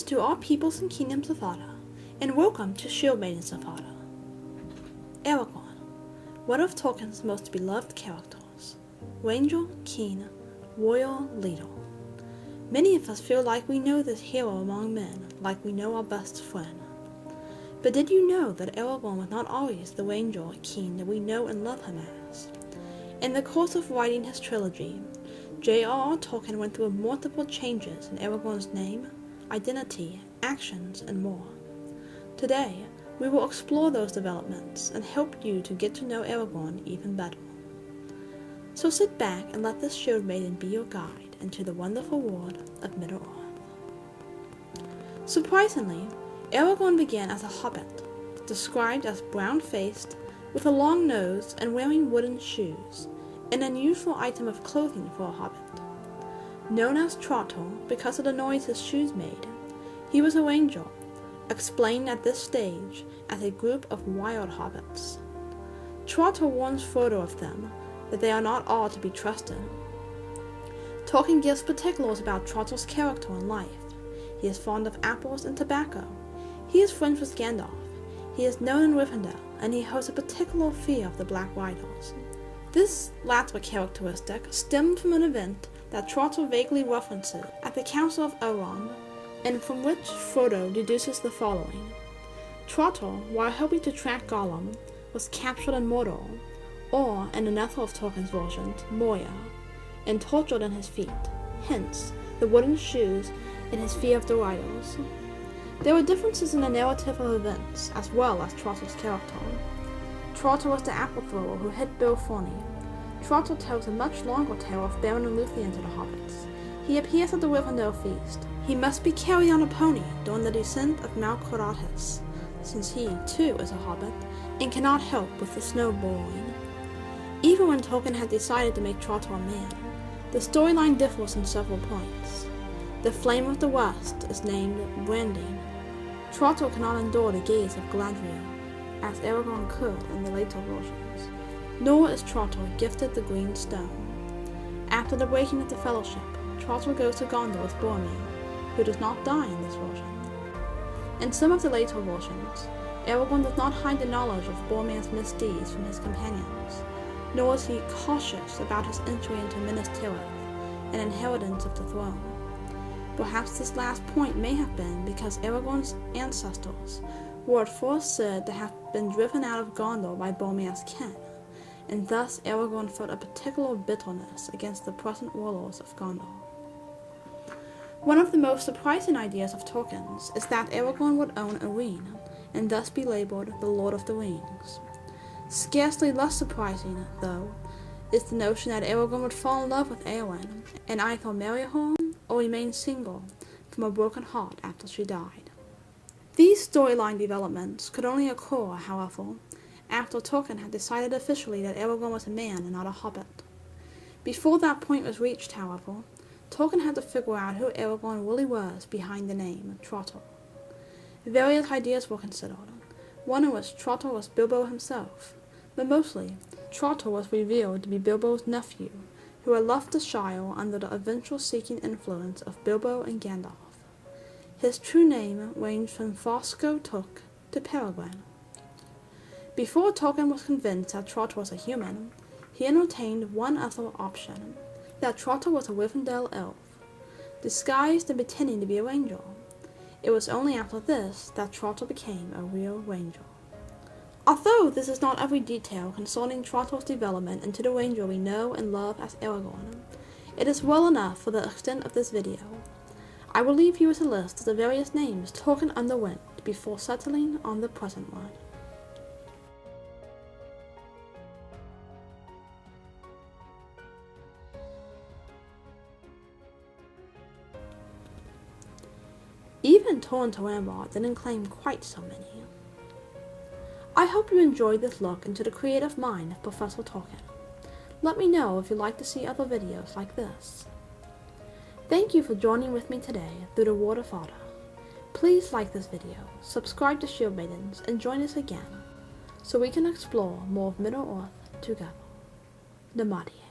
to all peoples and kingdoms of Arda, and welcome to Shield Maidens of Arda. Aragorn, one of Tolkien's most beloved characters, ranger, king, warrior, leader. Many of us feel like we know this hero among men, like we know our best friend. But did you know that Aragorn was not always the ranger or king that we know and love him as? In the course of writing his trilogy, JRR Tolkien went through multiple changes in Aragorn's name, identity, actions, and more. Today, we will explore those developments and help you to get to know Aragorn even better. So sit back and let this Shield Maiden be your guide into the wonderful world of Middle-earth. Surprisingly, Aragorn began as a hobbit, described as brown-faced, with a long nose and wearing wooden shoes, an unusual item of clothing for a hobbit. Known as Trottle because of the noise his shoes made, he was a ranger, explained at this stage as a group of wild hobbits. Trottle warns Frodo of them that they are not all to be trusted. Tolkien gives particulars about Trottle's character and life. He is fond of apples and tobacco. He is friends with Gandalf. He is known in Rivendell, and he holds a particular fear of the Black Riders. This latter characteristic stemmed from an event that Trottle vaguely references at the Council of Elrond, and from which Frodo deduces the following. Trottle, while helping to track Gollum, was captured in Mordor, or, in another of Tolkien's versions, Moria, and tortured in his feet, hence the wooden shoes and his fear of the riders. There were differences in the narrative of events, as well as Trottle's character. Trottle was the apple thrower who hit Bill Forney. Trottle tells a much longer tale of Beren and Luthien to the hobbits. He appears at the Rivendell feast. He must be carried on a pony during the descent of Mount Caratis, since he, too, is a hobbit, and cannot help with the snowballing. Even when Tolkien had decided to make Trottle a man, the storyline differs in several points. The Flame of the West is named Branding. Trottle cannot endure the gaze of Galadriel, as Aragorn could in the later versions. Nor is Trottle gifted the Green Stone. After the breaking of the Fellowship, Trottle goes to Gondor with Boromir, who does not die in this version. In some of the later versions, Aragorn does not hide the knowledge of Boromir's misdeeds from his companions, nor is he cautious about his entry into Minas Tirith, an inheritance of the throne. Perhaps this last point may have been because Aragorn's ancestors were at first said to have been driven out of Gondor by Boromir's kin, and thus Aragorn felt a particular bitterness against the present rulers of Gondor. One of the most surprising ideas of Tolkien's is that Aragorn would own a ring, and thus be labeled the Lord of the Rings. Scarcely less surprising, though, is the notion that Aragorn would fall in love with Eowyn, and either marry her or remain single from a broken heart after she died. These storyline developments could only occur, however, after Tolkien had decided officially that Aragorn was a man and not a hobbit. Before that point was reached, however, Tolkien had to figure out who Aragorn really was behind the name Trottle. Various ideas were considered, one in which Trottle was Bilbo himself, but mostly, Trottle was revealed to be Bilbo's nephew, who had left the Shire under the adventure-seeking influence of Bilbo and Gandalf. His true name ranged from Fosco Took to Peregrine. Before Tolkien was convinced that Trottle was a human, he entertained one other option, that Trottle was a Rivendell elf, disguised and pretending to be a ranger. It was only after this that Trottle became a real ranger. Although this is not every detail concerning Trottle's development into the ranger we know and love as Aragorn, it is well enough for the extent of this video. I will leave you with a list of the various names Tolkien underwent before settling on the present one. Even Torrhen to Rambert didn't claim quite so many. I hope you enjoyed this look into the creative mind of Professor Tolkien. Let me know if you'd like to see other videos like this. Thank you for joining with me today through the World of Arda. Please like this video, subscribe to Shield Maidens, and join us again, so we can explore more of Middle-earth together. Namaste.